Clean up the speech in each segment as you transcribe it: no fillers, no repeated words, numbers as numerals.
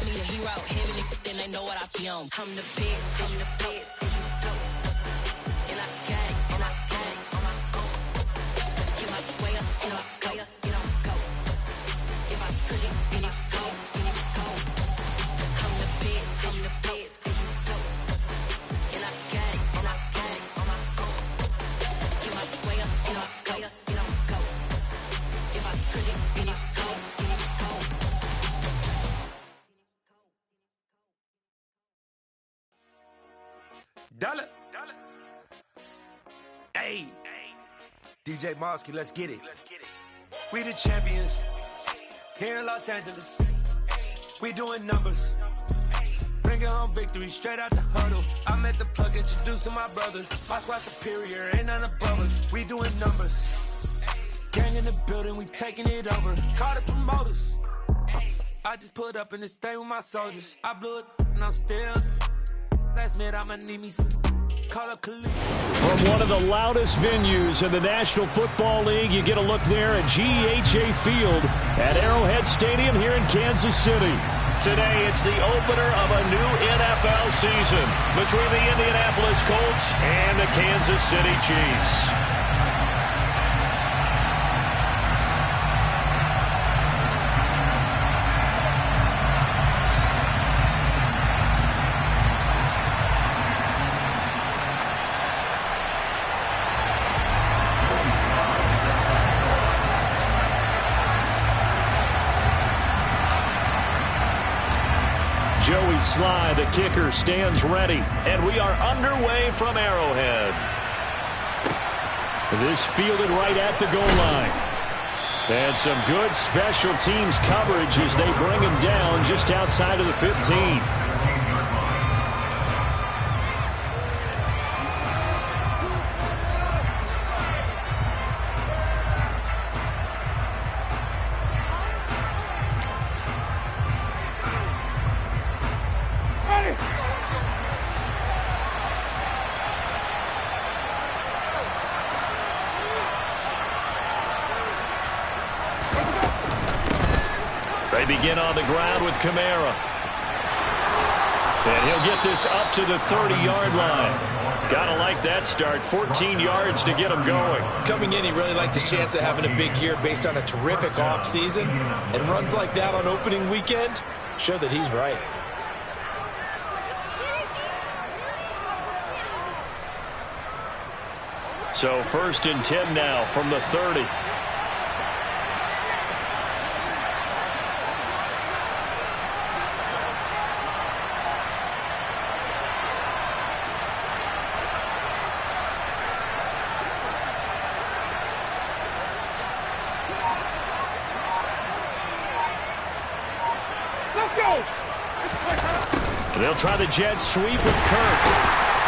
me the hero, heavenly, then they know what I be on. I'm the best, I'm the best, and I got it, and I got it on my own. Get my way up, get on go, get on go. If I touch it, then it's cold, then it's cold. I'm the best, I'm the best, and I got it, and I got it on my own. Get my way up, get on go, get on go. If I touch it, then it's cold, then it's cold. Dollar. Hey, DJ Mosky, let's get it. We the champions here in Los Angeles. We doing numbers. Bringing home victory straight out the huddle. I'm at the plug, introduced to my brothers. My squad superior, ain't none above us. We doing numbers. Gang in the building, we taking it over. Call the promoters. I just put up in this thing with my soldiers. I blew it and I'm still. Last minute, I'ma need me some. Call up Khalid. From one of the loudest venues in the National Football League, you get a look there at GEHA Field at Arrowhead Stadium here in Kansas City. Today, it's the opener of a new NFL season between the Indianapolis Colts and the Kansas City Chiefs. Joey Sly, the kicker, stands ready, and we are underway from Arrowhead. This fielded right at the goal line. And some good special teams coverage as they bring him down just outside of the 15. They begin on the ground with Kamara. And he'll get this up to the 30-yard line. Gotta like that start. 14 yards to get him going. Coming in, he really liked his chance of having a big year based on a terrific offseason. And runs like that on opening weekend show that he's right. So 1st and 10 now from the 30. They'll try the jet sweep with Kirk.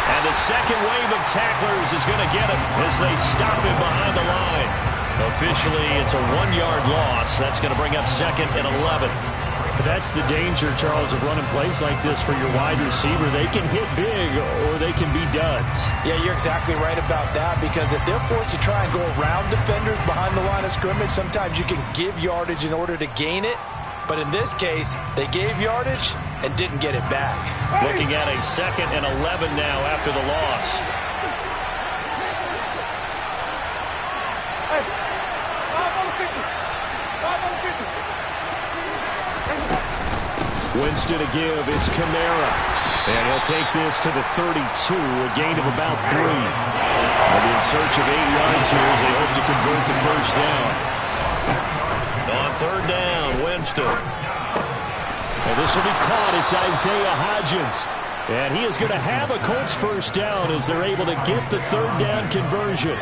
And the second wave of tacklers is going to get him as they stop him behind the line. Officially, it's a 1-yard loss. That's going to bring up 2nd and 11. That's the danger, Charles, of running plays like this for your wide receiver. They can hit big or they can be duds. Yeah, you're exactly right about that, because if they're forced to try and go around defenders behind the line of scrimmage, sometimes you can give yardage in order to gain it. But in this case, they gave yardage and didn't get it back. Looking at a 2nd and 11 now after the loss. Winston to give. It's Kamara. And he'll take this to the 32, a gain of about 3. They'll be in search of 8 yards here as they hope to convert the first down. On 3rd down, Winston. And this will be caught. It's Isaiah Hodgins. And he is going to have a Colts first down as they're able to get the 3rd down conversion.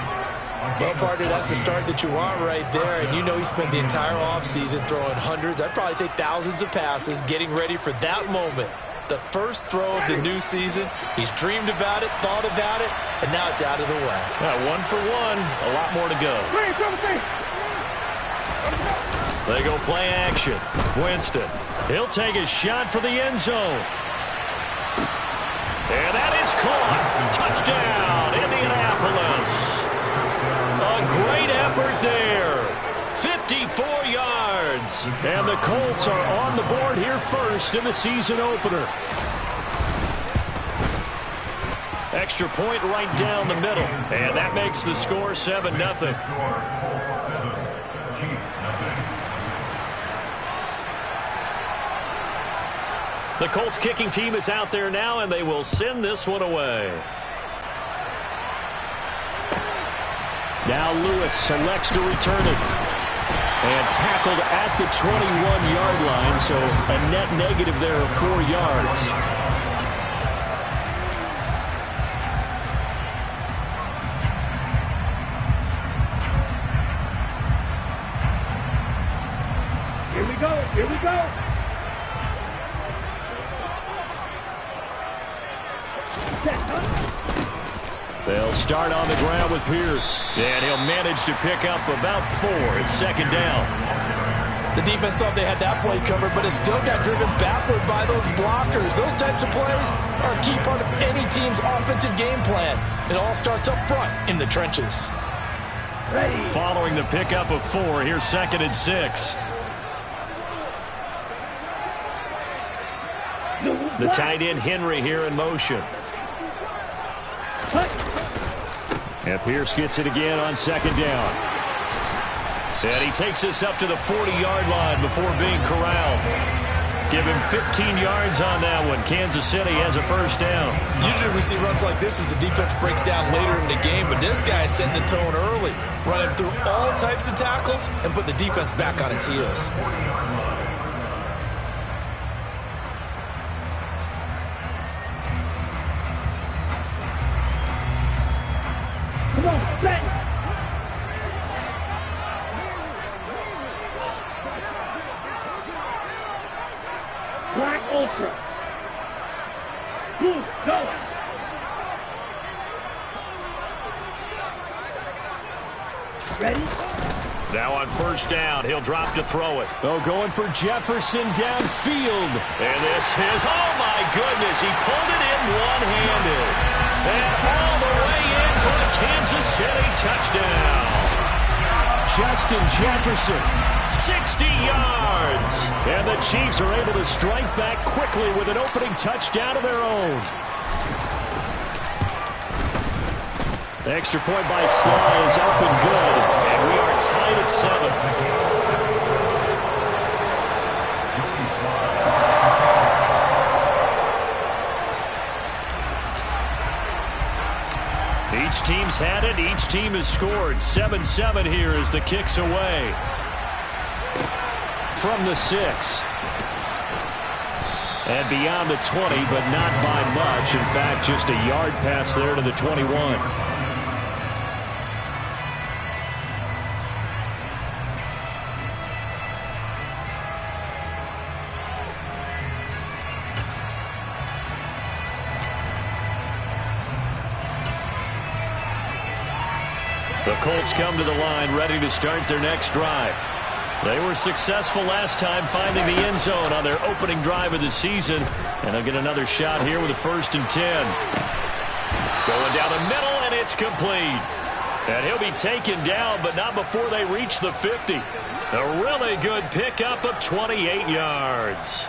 Well, partner, that's the start that you want right there. And you know he spent the entire offseason throwing hundreds, I'd probably say thousands of passes, getting ready for that moment. The first throw of the new season. He's dreamed about it, thought about it, and now it's out of the way. 1 for 1. A lot more to go. They go play action. Winston. He'll take a shot for the end zone. And that is caught. Touchdown, Indianapolis. A great effort there. 54 yards. yards. And the Colts are on the board here first in the season opener. Extra point right down the middle. And that makes the score 7-0. The Colts kicking team is out there now, and they will send this one away. Now Lewis selects to return it. And tackled at the 21-yard line, so a net negative there of 4 yards. Here we go, here we go. They'll start on the ground with Pierce. And he'll manage to pick up about 4. It's second down. The defense thought they had that play covered, but it still got driven backward by those blockers. Those types of plays are a key part of any team's offensive game plan. It all starts up front in the trenches. Ready. Following the pickup of 4, here's 2nd and 6. The tight end Henry here in motion. And Pierce gets it again on 2nd down. And he takes this up to the 40-yard line before being corralled. Give him 15 yards on that one. Kansas City has a first down. Usually we see runs like this as the defense breaks down later in the game, but this guy is setting the tone early, running through all types of tackles and put the defense back on its heels. Come on, set. Black Ultra. Blue, go. Ready? Now on first down, he'll drop to throw it. Oh, going for Jefferson downfield. And this is, oh my goodness, he pulled it in one-handed. And all the way in for a Kansas City touchdown. Justin Jefferson, 60 yards. And the Chiefs are able to strike back quickly with an opening touchdown of their own. The extra point by Sly is up and good. And we are tied at 7. Each team's had it. Each team has scored. 7-7 here as the kick's away. From the 6. And beyond the 20, but not by much. In fact, just a yard pass there to the 21. The Colts come to the line ready to start their next drive. They were successful last time finding the end zone on their opening drive of the season. And they'll get another shot here with a 1st and 10. Going down the middle, and it's complete. And he'll be taken down, but not before they reach the 50. A really good pickup of 28 yards.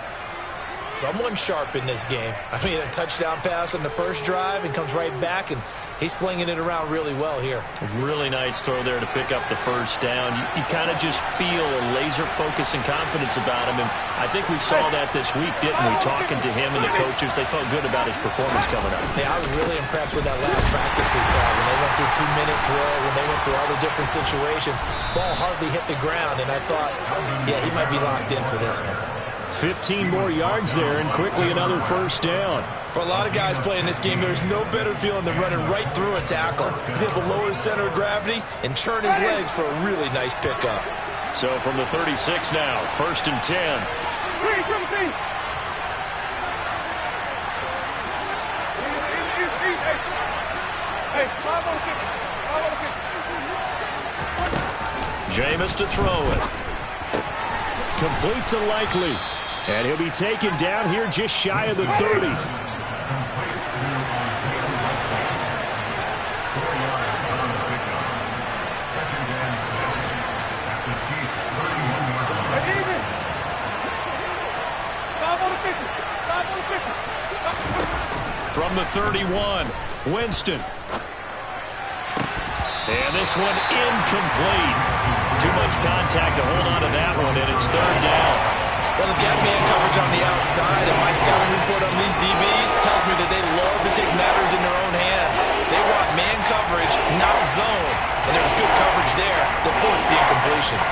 Someone sharp in this game. I mean, a touchdown pass on the first drive and comes right back, and he's flinging it around really well here. A really nice throw there to pick up the first down. You kind of just feel a laser focus and confidence about him, and I think we saw that this week, didn't we? Talking to him and the coaches, they felt good about his performance coming up. Yeah, I was really impressed with that last practice we saw when they went through 2-minute drill, when they went through all the different situations. Ball hardly hit the ground, and I thought, yeah, he might be locked in for this one. 15 more yards there, and quickly another first down. For a lot of guys playing this game, there's no better feeling than running right through a tackle. He's able to lower his center of gravity and churn his legs for a really nice pickup. So from the 36 now, 1st and 10. Jameis to throw it. Complete to Likely. And he'll be taken down here just shy of the 30. From the 31, Winston. And this one incomplete. Too much contact to hold on to that one, and it's third down. Well, they've got man coverage on the outside, and my scouting report on these DBs tells me that they love to take matters in their own hands. They want man coverage, not zone. And there was good coverage there that forced the incompletion.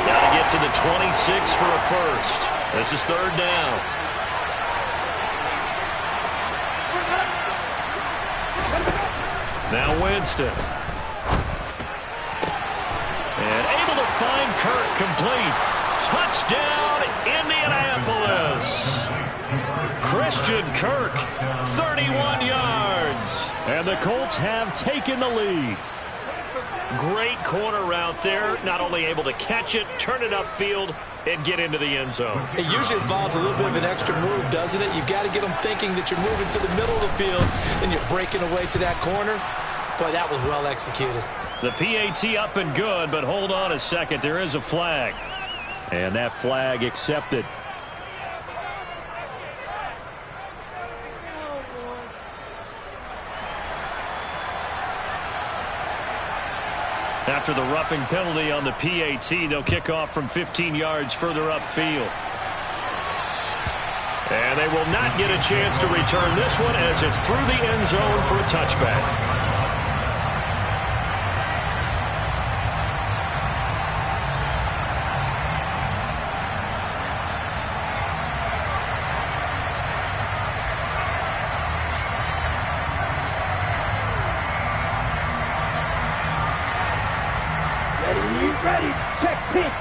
Got to get to the 26 for a first. This is third down. Now Winston. And able to find Kirk complete. Touchdown, Indianapolis. Christian Kirk, 31 yards. And the Colts have taken the lead. Great corner route there. Not only able to catch it, turn it upfield, and get into the end zone. It usually involves a little bit of an extra move, doesn't it? You've got to get them thinking that you're moving to the middle of the field and you're breaking away to that corner. Boy, that was well executed. The PAT up and good, but hold on a second. There is a flag. And that flag accepted. After the roughing penalty on the PAT, they'll kick off from 15 yards further upfield. And they will not get a chance to return this one as it's through the end zone for a touchback. Ready, check, pitch.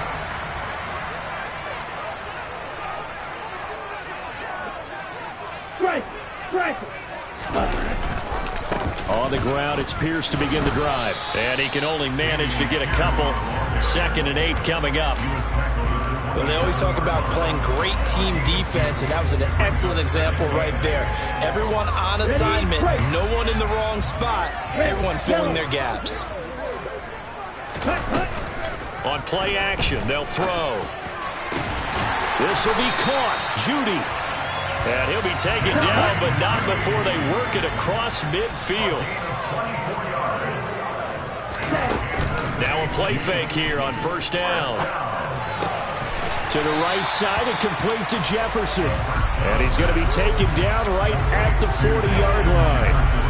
Strike. On the ground, it's Pierce to begin the drive. And he can only manage to get a couple. 2nd and 8 coming up. Well, they always talk about playing great team defense, and that was an excellent example right there. Everyone on assignment, no one in the wrong spot, everyone filling their gaps. On play action, they'll throw. This will be caught. Judy. And he'll be taken down, but not before they work it across midfield. Now a play fake here on first down. To the right side and complete to Jefferson. And he's going to be taken down right at the 40-yard line.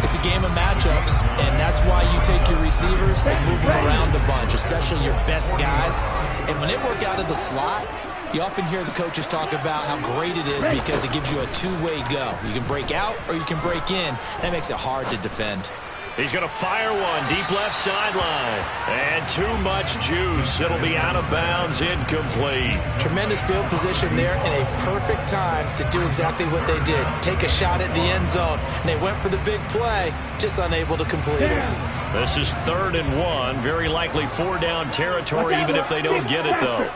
It's a game of matchups, and that's why you take your receivers and move them around a bunch, especially your best guys. And when they work out of the slot, you often hear the coaches talk about how great it is because it gives you a two-way go. You can break out or you can break in. That makes it hard to defend. He's going to fire one deep left sideline. And too much juice. It'll be out of bounds, incomplete. Tremendous field position there and a perfect time to do exactly what they did. Take a shot at the end zone. And they went for the big play, just unable to complete it. This is 3rd and 1. Very likely 4-down territory, even if they don't get it, though.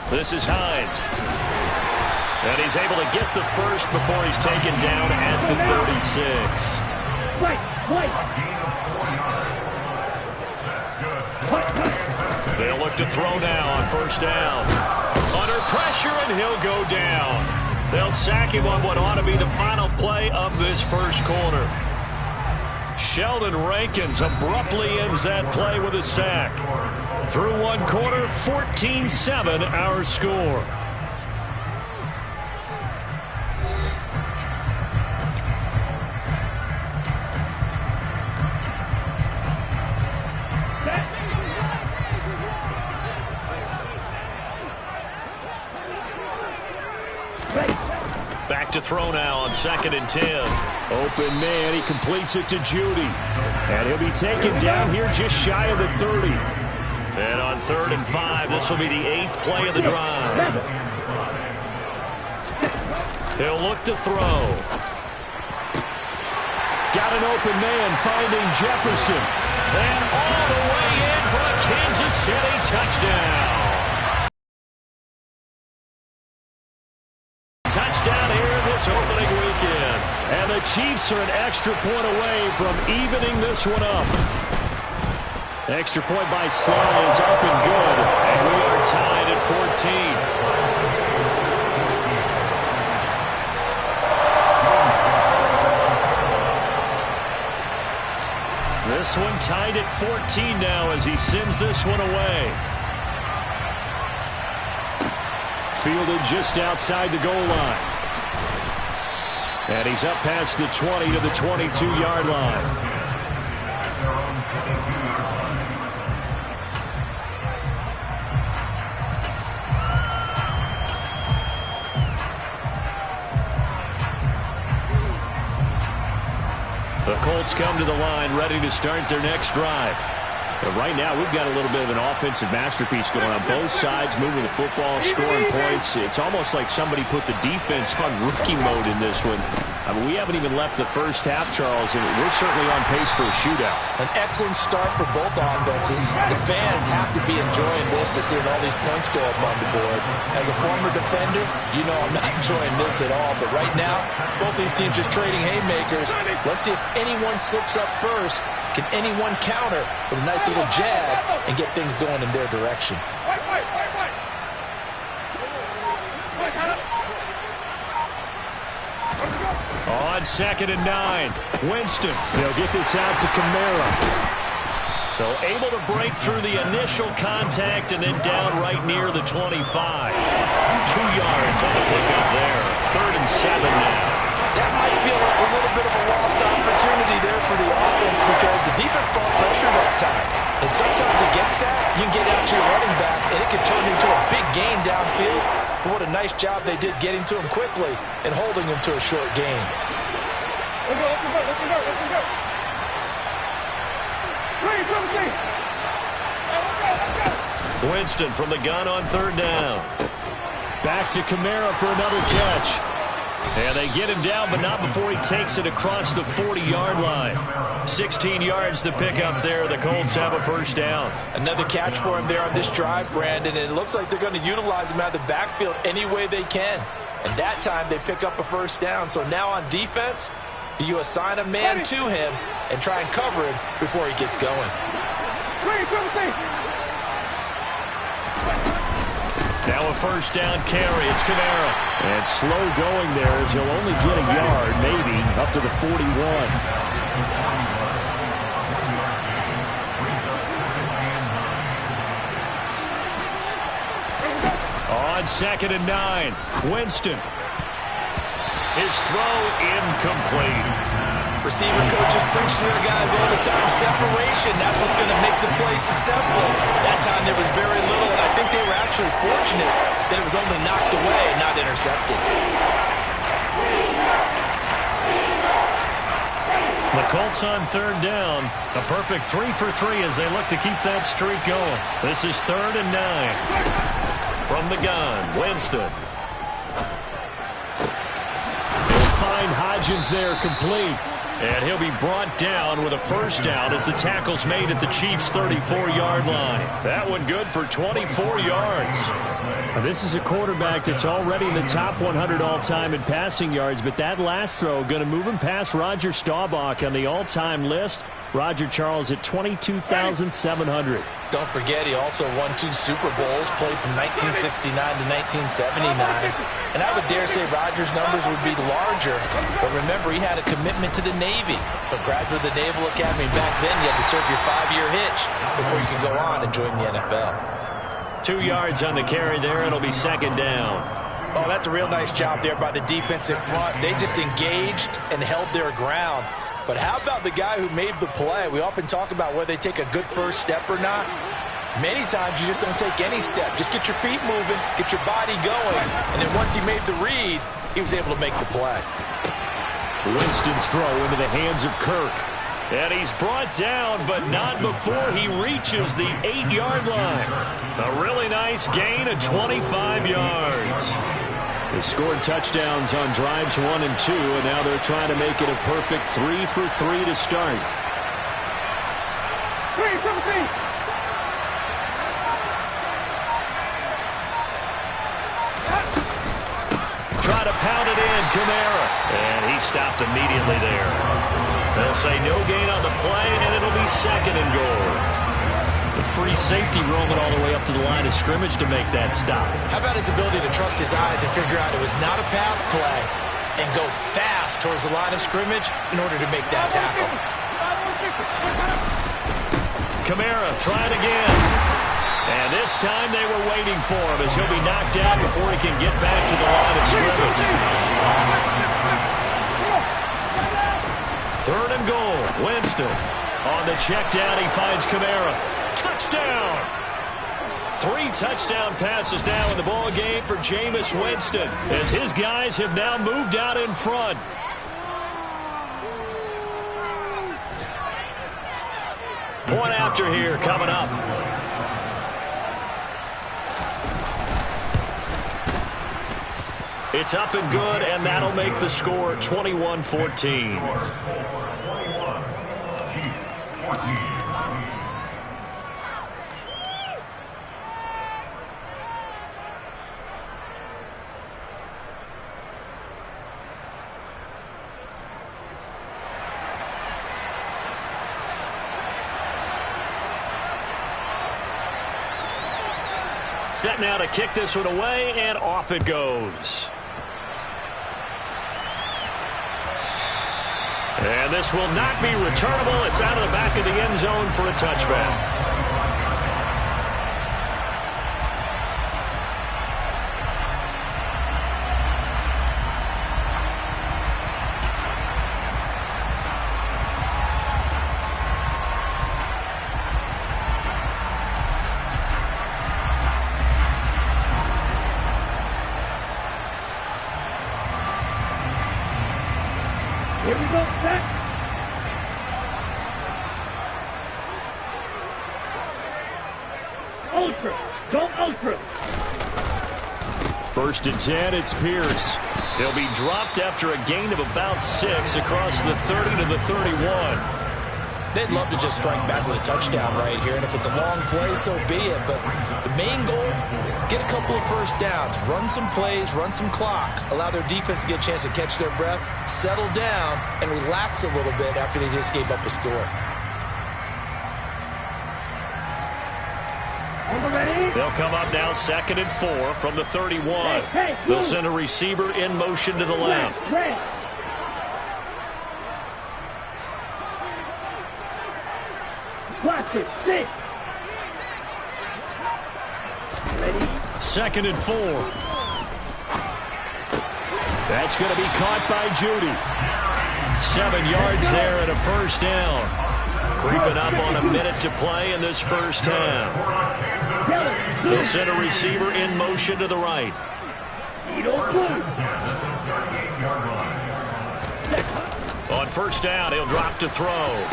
This is Hines. And he's able to get the first before he's taken down at the 36. They'll look to throw now on first down. Under pressure, and he'll go down. They'll sack him on what ought to be the final play of this first quarter. Sheldon Rankins abruptly ends that play with a sack. Through one quarter, 14-7 our score. Back to throw now on 2nd and 10. Open man, he completes it to Judy. And he'll be taken down here just shy of the 30. And on 3rd and 5, this will be the 8th play of the drive. He'll look to throw. Got an open man finding Jefferson. And all the way in for a Kansas City touchdown. Touchdown here this opening weekend. And the Chiefs are an extra point away from evening this one up. Extra point by Sly is up and good. And we are tied at 14. This one tied at 14 now as he sends this one away. Fielded just outside the goal line. And he's up past the 20 to the 22-yard line. The Colts come to the line ready to start their next drive. But right now, we've got a little bit of an offensive masterpiece going on both sides, moving the football, scoring points. It's almost like somebody put the defense on rookie mode in this one. I mean, we haven't even left the first half, Charles, and we're certainly on pace for a shootout. An excellent start for both offenses. The fans have to be enjoying this to seeing all these points go up on the board. As a former defender, you know I'm not enjoying this at all. But right now, both these teams just trading haymakers. Let's see if anyone slips up first. Can anyone counter with a nice little jab and get things going in their direction? On 2nd and 9, Winston. They'll get this out to Kamara. So able to break through the initial contact and then down right near the 25. 2 yards on the pickup there. 3rd and 7 now. That might feel like a little bit of a lost opportunity there for the offense because the defense brought pressure that time. And sometimes against that, you can get out to your running back, and it can turn into a big gain downfield. But what a nice job they did getting to him quickly and holding him to a short gain. Let's go. Winston from the gun on 3rd down. Back to Kamara for another catch. And they get him down, but not before he takes it across the 40-yard line. 16 yards to pick up there. The Colts have a first down. Another catch for him there on this drive, Brandon, and it looks like they're going to utilize him out of the backfield any way they can. And that time they pick up a first down. So now on defense, do you assign a man to him and try and cover him before he gets going? Now a first down carry. It's Kamara. And slow going there as he'll only get a yard, maybe, up to the 41. On 2nd and 9, Winston. His throw incomplete. Receiver coaches preach to their guys all the time. Separation, that's what's going to make the play successful. That time there was very little, and I think they were actually fortunate that it was only knocked away and not intercepted. The Colts on 3rd down. A perfect 3 for 3 as they look to keep that streak going. This is 3rd and 9. From the gun, Winston. He'll find Hodgins there complete. And he'll be brought down with a first down as the tackle's made at the Chiefs' 34-yard line. That one good for 24 yards. Now, this is a quarterback that's already in the top 100 all-time in passing yards, but that last throw going to move him past Roger Staubach on the all-time list. Roger Charles at 22,700. Don't forget, he also won 2 Super Bowls, played from 1969 to 1979. And I would dare say Roger's numbers would be larger. But remember, he had a commitment to the Navy. But graduate of the Naval Academy back then, you had to serve your 5-year hitch before you could go on and join the NFL. 2 yards on the carry there. It'll be 2nd down. Oh, that's a real nice job there by the defense in front. They just engaged and held their ground. But how about the guy who made the play? We often talk about whether they take a good first step or not. Many times you just don't take any step. Just get your feet moving, get your body going. And then once he made the read, he was able to make the play. Winston's throw into the hands of Kirk. And he's brought down, but not before he reaches the 8-yard line. A really nice gain of 25 yards. They scored touchdowns on drives 1 and 2, and now they're trying to make it a perfect 3 for 3 to start. Try to pound it in, Kamara. And he stopped immediately there. They'll say no gain on the play, and it'll be 2nd and goal. free safety roaming all the way up to the line of scrimmage to make that stop. How about his ability to trust his eyes and figure out it was not a pass play and go fast towards the line of scrimmage in order to make that tackle. Kamara trying again. And this time they were waiting for him as he'll be knocked down before he can get back to the line of scrimmage. 3rd and goal. Winston on the check down. He finds Kamara. Touchdown! 3 touchdown passes now in the ball game for Jameis Winston as his guys have now moved out in front. Point after here coming up. It's up and good, and that'll make the score 21-14. Set now to kick this one away, and off it goes. And this will not be returnable. It's out of the back of the end zone for a touchback. Here we go, set. Ultra, go ultra. 1st and 10, it's Pierce. He'll be dropped after a gain of about 6 across the 30 to the 31. They'd love to just strike back with a touchdown right here, and if it's a long play, so be it. But the main goal, get a couple of first downs, run some plays, run some clock, allow their defense to get a chance to catch their breath, settle down, and relax a little bit after they just gave up a score. They'll come up now 2nd and 4 from the 31. They'll send a receiver in motion to the left. Watch it, 6. Ready? 2nd and 4. That's going to be caught by Judy. 7 yards there and a first down. Creeping up on a minute to play in this first half. They'll send a receiver in motion to the right. On first down, he'll drop to throw.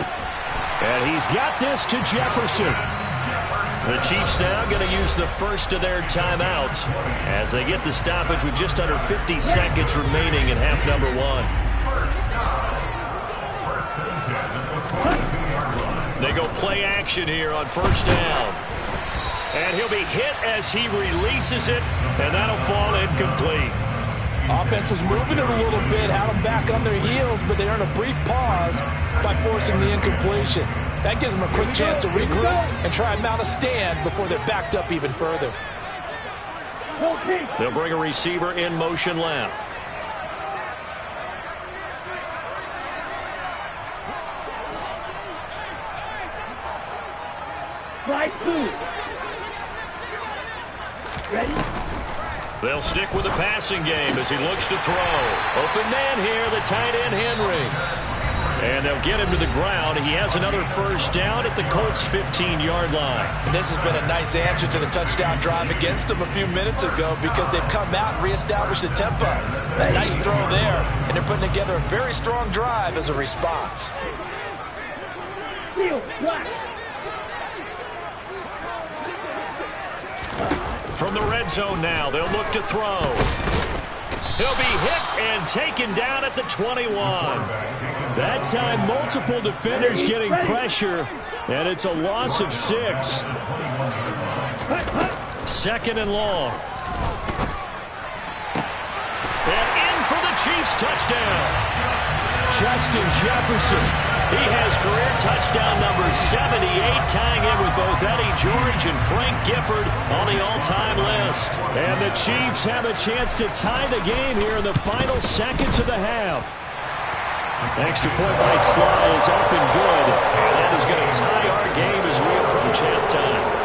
And he's got this to Jefferson. The Chiefs now going to use the first of their timeouts as they get the stoppage with just under 50 seconds remaining in half number 1. They go play action here on first down. And he'll be hit as he releases it, and that'll fall incomplete. Offense was moving it a little bit, had them back on their heels, but they earned a brief pause by forcing the incompletion. That gives them a quick chance to regroup and try and mount a stand before they're backed up even further. They'll bring a receiver in motion left. Right 2. Ready? They'll stick with the passing game as he looks to throw. Open man here, the tight end Henry. And they'll get him to the ground. He has another first down at the Colts' 15-yard line. And this has been a nice answer to the touchdown drive against them a few minutes ago because they've come out and reestablished the tempo. A nice throw there, and they're putting together a very strong drive as a response. From the red zone now, they'll look to throw. He'll be hit and taken down at the 21. That time, multiple defenders getting pressure, and it's a loss of 6. 2nd and long. And in for the Chiefs touchdown. Justin Jefferson. He has career touchdown number 78, tying in with both Eddie George and Frank Gifford on the all-time list. And the Chiefs have a chance to tie the game here in the final seconds of the half. Extra point by Sly is up and good. And that is going to tie our game as we approach halftime.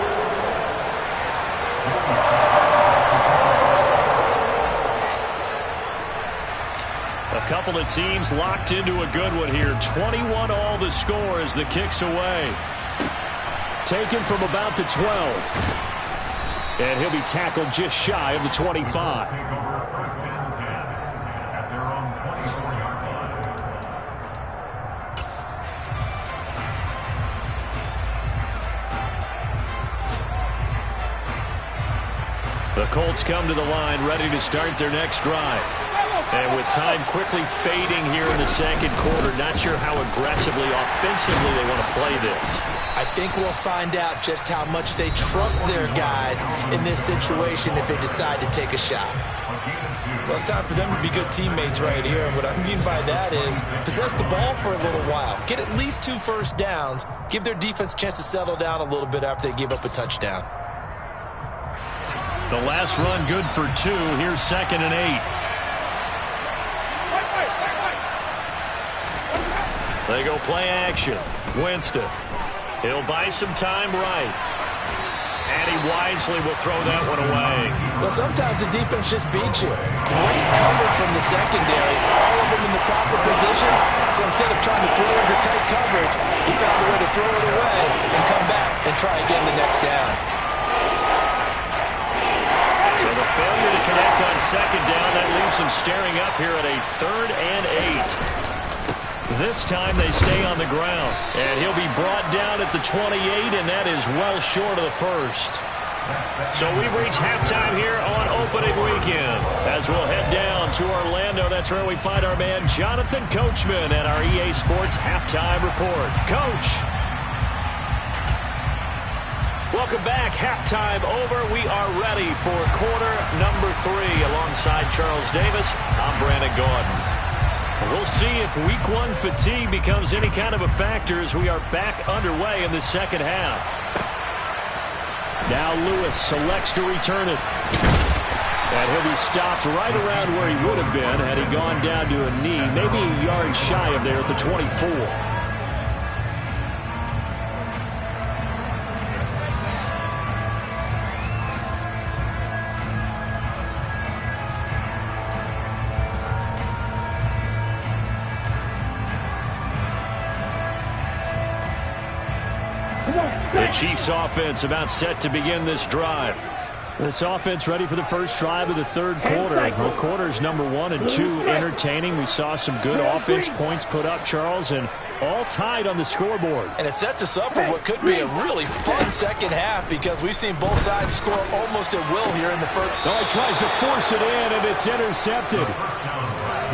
A couple of teams locked into a good one here. 21 all the score as the kick's away. Taken from about the 12. And he'll be tackled just shy of the 25. The Colts come to the line ready to start their next drive. And with time quickly fading here in the second quarter, not sure how aggressively, offensively they want to play this. I think we'll find out just how much they trust their guys in this situation if they decide to take a shot. Well, it's time for them to be good teammates right here. And what I mean by that is possess the ball for a little while. Get at least 2 first downs. Give their defense a chance to settle down a little bit after they give up a touchdown. The last run good for 2. Here's 2nd and 8. They go play action. Winston. He'll buy some time right. And he wisely will throw that one away. Well, sometimes the defense just beats you. Great coverage from the secondary. All of them in the proper position. So instead of trying to throw into tight coverage, he found a way to throw it away and come back and try again the next down. So the failure to connect on 2nd down, that leaves them staring up here at a 3rd and 8. This time they stay on the ground. And he'll be brought down at the 28, and that is well short of the first. So we've reached halftime here on opening weekend. As we'll head down to Orlando, that's where we find our man Jonathan Coachman at our EA Sports Halftime Report. Coach. Welcome back. Halftime over. We are ready for quarter number 3. Alongside Charles Davis, I'm Brandon Gordon. We'll see if week 1 fatigue becomes any kind of a factor as we are back underway in the second half. Now Lewis selects to return it. And he'll be stopped right around where he would have been had he gone down to a knee, maybe a yard shy of there at the 24. The Chiefs offense about set to begin this drive. This offense ready for the first drive of the third quarter. Well, quarters number 1 and 2 entertaining. We saw some good offense points put up, Charles, and all tied on the scoreboard. And it sets us up for what could be a really fun second half because we've seen both sides score almost at will here in the first. Oh, he tries to force it in, and it's intercepted.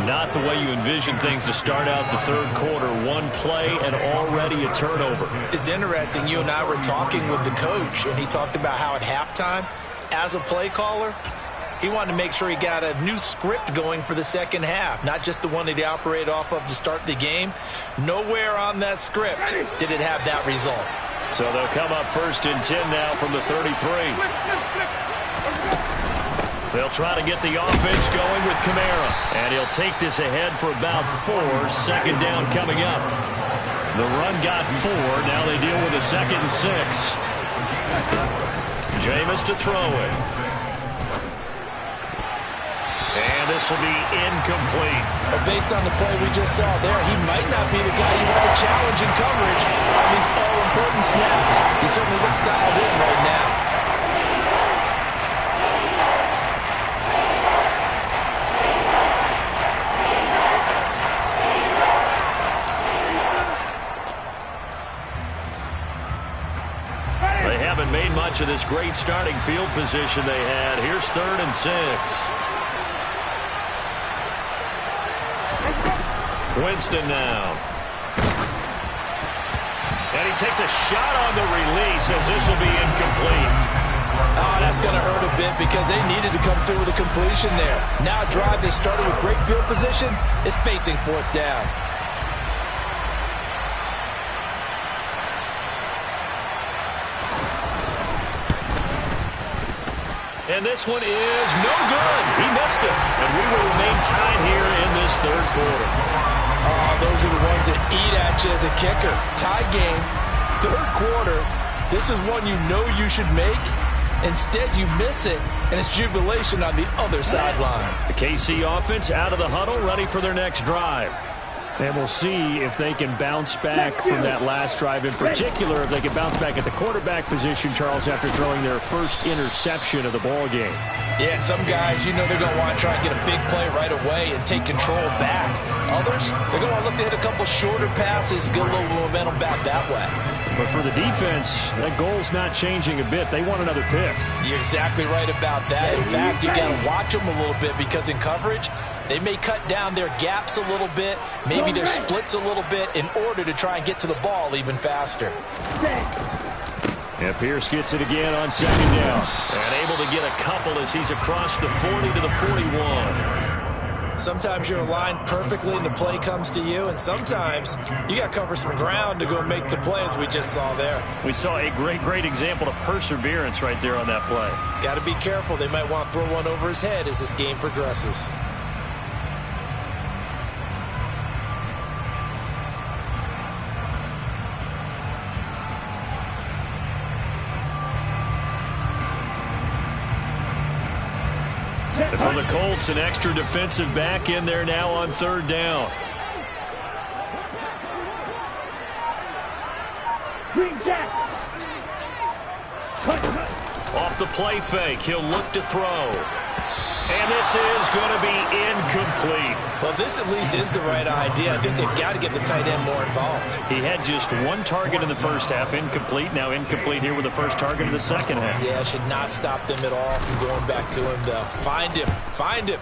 Not the way you envision things to start out the third quarter. One play and already a turnover. It's interesting. You and I were talking with the coach, and he talked about how at halftime, as a play caller, he wanted to make sure he got a new script going for the second half, not just the one that he operated off of to start the game. Nowhere on that script did it have that result. So they'll come up 1st and 10 now from the 33. They'll try to get the offense going with Kamara. And he'll take this ahead for about 4. 2nd down coming up. The run got 4. Now they deal with a 2nd and 6. Jameis to throw it. And this will be incomplete. But based on the play we just saw there, he might not be the guy you want to challenge in coverage on these all-important snaps. He certainly looks dialed in right now. Made much of this great starting field position they had. Here's 3rd and 6. Winston now. And he takes a shot on the release as this will be incomplete. Oh, that's going to hurt a bit because they needed to come through with a completion there. Now a drive they started with great field position is facing 4th down. And this one is no good. He missed it. And we will remain tied here in this third quarter. Oh, those are the ones that eat at you as a kicker. Tie game, third quarter. This is one you know you should make. Instead, you miss it, and it's jubilation on the other sideline. The KC offense out of the huddle, ready for their next drive. And we'll see if they can bounce back from that last drive. In particular, if they can bounce back at the quarterback position, Charles, after throwing their first interception of the ball game. Yeah, and some guys, you know they're going to want to try and get a big play right away and take control back. Others, they're going to look to hit a couple shorter passes, get a little momentum back that way. But for the defense, that goal's not changing a bit. They want another pick. You're exactly right about that. In fact, you got to watch them a little bit because in coverage, they may cut down their gaps a little bit, maybe their splits a little bit in order to try and get to the ball even faster. And Pierce gets it again on second down. And able to get a couple as he's across the 40 to the 41. Sometimes you're aligned perfectly and the play comes to you, and sometimes you got to cover some ground to go make the play as we just saw there. We saw a great example of perseverance right there on that play. Got to be careful. They might want to throw one over his head as this game progresses. And for the Colts, an extra defensive back in there now on third down. Off the play fake, he'll look to throw. And this is going to be incomplete. Well, this at least is the right idea. I think they've got to get the tight end more involved. He had just one target in the first half, incomplete. Now incomplete here with the first target of the second half. Yeah, should not stop them at all from going back to him, though. Find him. Find him.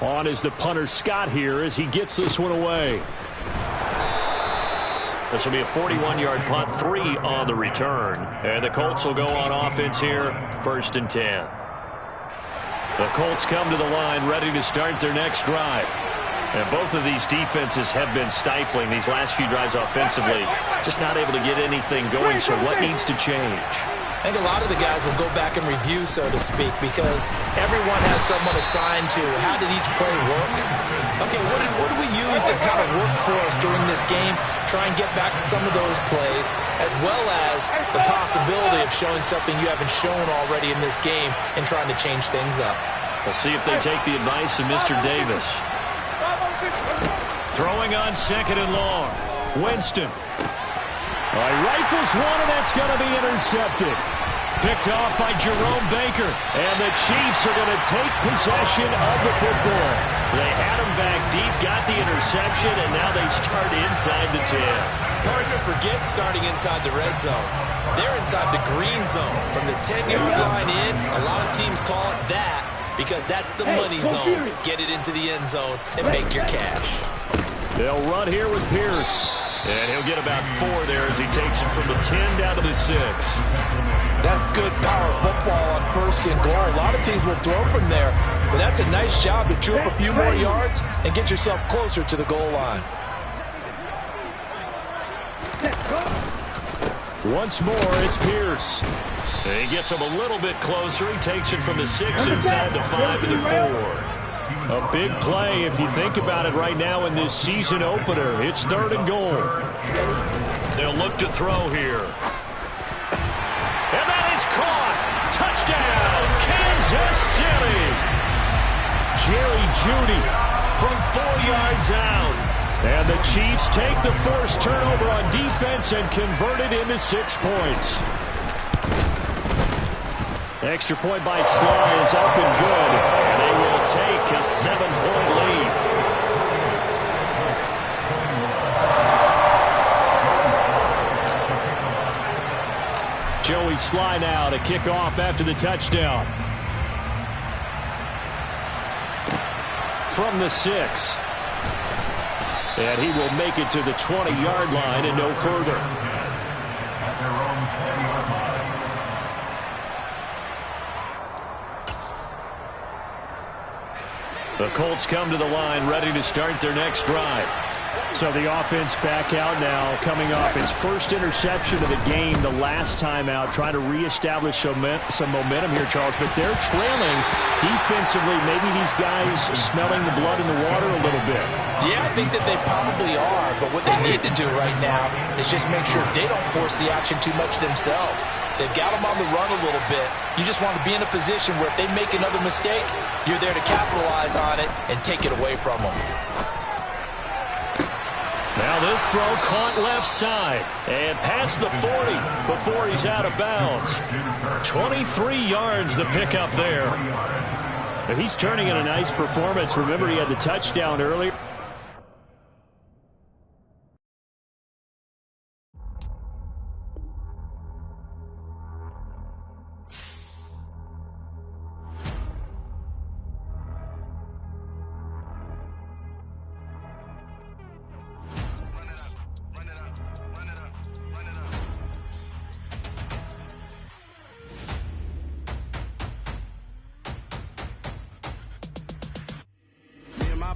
On is the punter, Scott, here as he gets this one away. This will be a 41-yard punt, 3 on the return. And the Colts will go on offense here, 1st and 10. The Colts come to the line ready to start their next drive. And both of these defenses have been stifling these last few drives offensively. Just not able to get anything going, so what needs to change? I think a lot of the guys will go back and review, so to speak, because everyone has someone assigned to how did each play work. Okay, what did we use that kind of worked for us during this game? Try and get back some of those plays, as well as the possibility of showing something you haven't shown already in this game and trying to change things up. We'll see if they take the advice of Mr. Davis. Throwing on second and long. Winston. Rifles one, and that's going to be intercepted. Picked off by Jerome Baker. And the Chiefs are going to take possession of the football. They had him back deep, got the interception, and now they start inside the 10. Partner forgets starting inside the red zone. They're inside the green zone. From the 10-yard line in, a lot of teams call it that because that's the money zone. Get it into the end zone and make your cash. They'll run here with Pierce. And he'll get about 4 there as he takes it from the 10 down to the 6. That's good power football on 1st and goal. A lot of teams will throw from there, but that's a nice job to chew up a few more yards and get yourself closer to the goal line. Once more, it's Pierce. And he gets him a little bit closer. He takes it from the 6 inside the 5 to the 4. A big play if you think about it right now in this season opener. It's 3rd and goal. They'll look to throw here. And that is caught. Touchdown, Kansas City. Jerry Jeudy from 4 yards out. And the Chiefs take the first turnover on defense and convert it into 6 points. Extra point by Sly is up and good. And they will take a 7-point lead. Joey Sly now to kick off after the touchdown. From the 6. And he will make it to the 20-yard line and no further. The Colts come to the line ready to start their next drive. So the offense back out now, coming off its first interception of the game the last time out, trying to reestablish some momentum here, Charles. But they're trailing defensively. Maybe these guys smelling the blood in the water a little bit. Yeah, I think that they probably are. But what they need to do right now is just make sure they don't force the action too much themselves. They've got them on the run a little bit. You just want to be in a position where if they make another mistake, you're there to capitalize on it and take it away from them. Now this throw caught left side and past the 40 before he's out of bounds. 23 yards the pickup there. But he's turning in a nice performance. Remember, he had the touchdown earlier.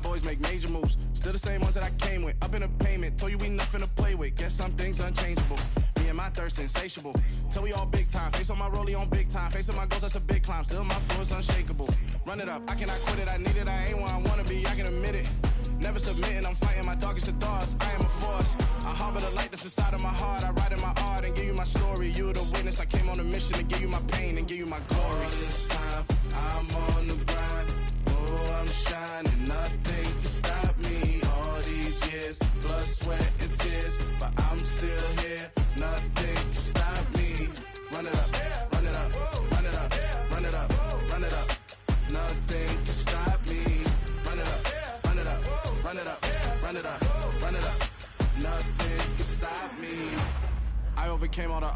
Boys make major moves, still the same ones that I came with. Up in a payment, told you we nothing to play with. Guess some things unchangeable. Me and my thirst insatiable. Till we all big time. Face on my rollie on big time. Face on my goals, that's a big climb. Still my flow is unshakable. Run it up, I cannot quit it. I need it, I ain't where I wanna be. I can admit it. Never submitting, I'm fighting my darkest of thoughts. I am a force. I harbor the light that's inside of my heart. I write in my art and give you my story. You the witness. I came on a mission to give you my pain and give you my glory. All this time, I'm on the grind. Oh, I'm shining. Nothing can stop me. All these years, blood, sweat, and tears, but I'm still here. Nothing can stop me. Run it up, run it up, run it up, run it up, run it up. Nothing can stop me. Run it up, run it up, run it up, run it up, run it up. Nothing can stop me. I overcame all the